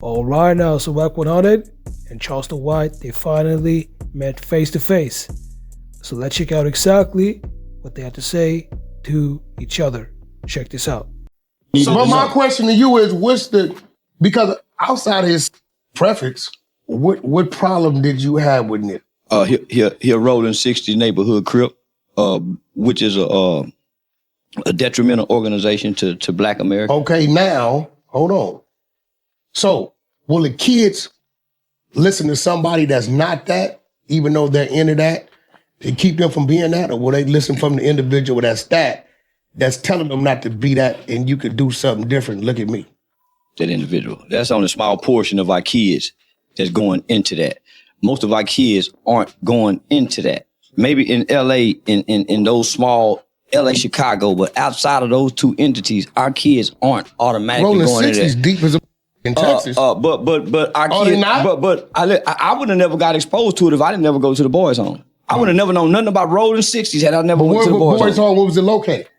All right now, so Wack100 and Charleston White, they finally met face to face. So let's check out exactly what they had to say to each other. Check this out. So, but my question to you is, because outside his preference, what problem did you have with Nip? He a rolling 60 neighborhood crip, which is a detrimental organization to Black America. Okay, now, hold on. So, will the kids listen to somebody that's not that, even though they're into that, to keep them from being that? Or will they listen from the individual that's telling them not to be that and you could do something different? Look at me. That individual. That's only a small portion of our kids that's going into that. Most of our kids aren't going into that. Maybe in LA, in those small LA, Chicago, but outside of those two entities, our kids aren't automatically going into that. Rolling 60s deep as a in Texas. But our kids, but I would have never got exposed to it if I didn't never go to the boys' home. I would have never known nothing about rolling 60s had I never went to the boys' home. Where was it located?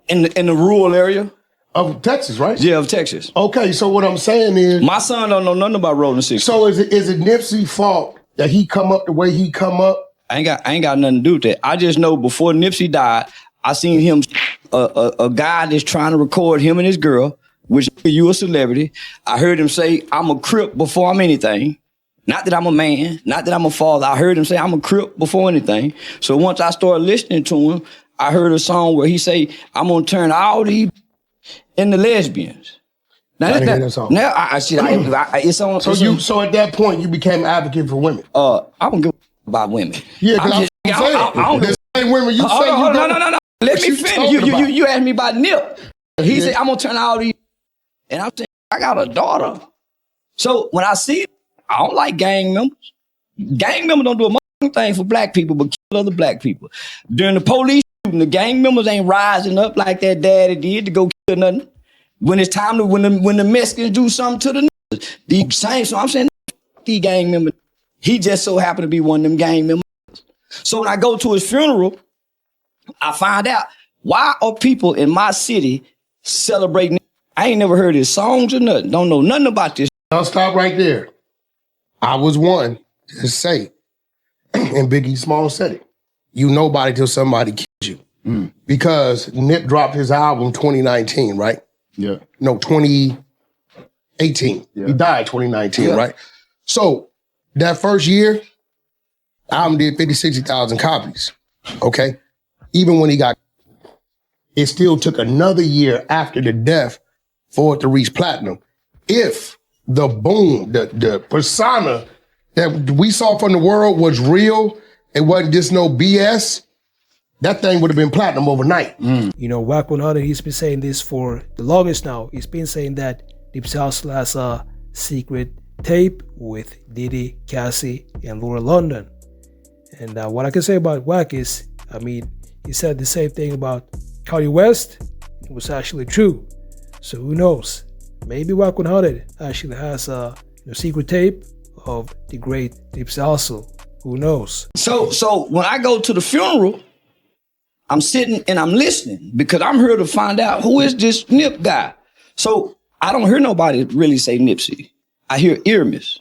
In the rural area. Of Texas, right? Yeah, of Texas. Okay, so what I'm saying is, my son don't know nothing about rolling 60s. So is it Nipsey's fault that he come up the way he come up? I ain't got nothing to do with that. I just know before Nipsey died, I seen him, a guy that's trying to record him and his girl, which you a celebrity. I heard him say, I'm a crip before I'm anything. Not that I'm a man, not that I'm a father. I heard him say, I'm a crip before anything. So once I started listening to him, I heard a song where he say, I'm gonna turn all these into lesbians. Now, I didn't hear that song. Now I see it's on. So at that point, you became an advocate for women. I don't give a about women. Yeah, because I don't the same women you say you don't. No. Let me finish. You asked me about Nip. He said, I'm gonna turn all these, and I'm saying, I got a daughter. So when I see it, I don't like gang members. Gang members don't do a motherfucking thing for Black people, but kill other Black people. During the police shooting, the gang members ain't rising up like that daddy did to go kill nothing. When it's time to, when the Mexicans do something to the niggas, the same. So I'm saying, these gang members. He just so happened to be one of them gang members. So when I go to his funeral, I find out, why are people in my city celebrating? I ain't never heard his songs or nothing. Don't know nothing about this. I'll stop right there. I was one to say, and Biggie Small said it, you nobody till somebody kills you. Because Nip dropped his album 2019, right? Yeah. No, 2018. Yeah. He died 2019, right? So that first year, album did 50, 60,000 copies, okay? Even when he got, it still took another year after the death for it to reach platinum. If the boom, the persona that we saw from the world was real, it wasn't just no BS, that thing would have been platinum overnight. You know, Wack100, he's been saying this for the longest now. He's been saying that Nipsey Hussle has a secret tape with Diddy, Cassie, and Laura London. And what I can say about Wack is, I mean, he said the same thing about Kanye West. It was actually true. So who knows? Maybe Wack100 actually has a secret tape of the great Nipsey Hussle. Who knows? So when I go to the funeral, I'm sitting and I'm listening because I'm here to find out who is this Nip guy. So I don't hear nobody really say Nipsey. I hear Earmus.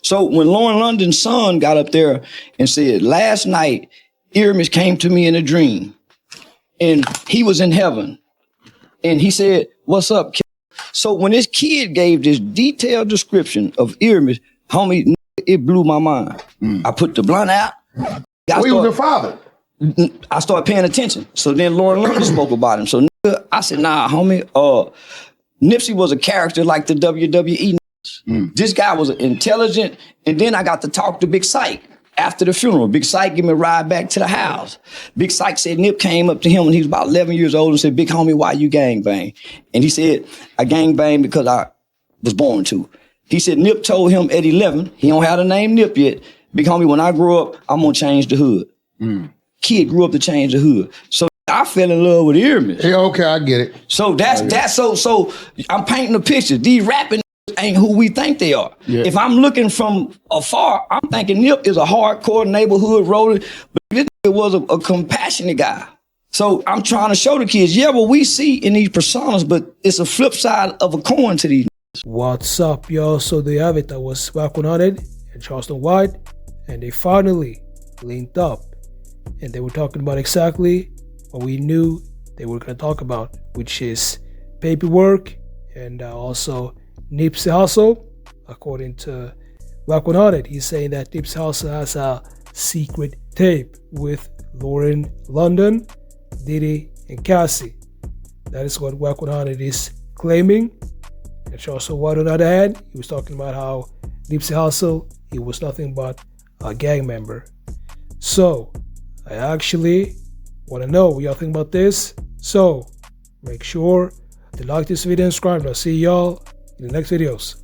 So when Lauren London's son got up there and said, last night, Earmus came to me in a dream and he was in heaven. And he said, what's up, kid? So when this kid gave this detailed description of Earmus, homie, it blew my mind. I put the blunt out. Where was your father? I started paying attention. So then Lauren London spoke about him. So I said, nah, homie, Nipsey was a character like the WWE. This guy was intelligent. And then I got to talk to Big Syke after the funeral. Big Syke gave me a ride back to the house. Big Syke said Nip came up to him when he was about 11 years old and said, big homie, why you gangbang? And he said, I gangbang because I was born to. He said Nip told him at 11, he don't have the name Nip yet, big homie, when I grow up, I'm gonna change the hood. Kid grew up to change the hood. So I fell in love with Earmus. Yeah, okay, I get it. So so I'm painting a picture. These rapping ain't who we think they are. Yeah. If I'm looking from afar, I'm thinking Nip is a hardcore neighborhood rolling, but this was a compassionate guy. So I'm trying to show the kids, yeah, well, we see in these personas, but it's a flip side of a coin to these. What's up, y'all? So there you have it. That was Wack100 and Charleston White, and they finally linked up, and they were talking about exactly what we knew they were going to talk about, which is paperwork and also Nipsey Hussle. According to Wack100, he's saying that Nipsey Hussle has a secret tape with Lauren London, Diddy, and Cassie. That is what Wack100 is claiming. And Charleston White, on the other hand, he was talking about how Nipsey Hussle, he was nothing but a gang member. So, I actually want to know what y'all think about this. So, make sure to like this video and subscribe. I'll see y'all in the next videos.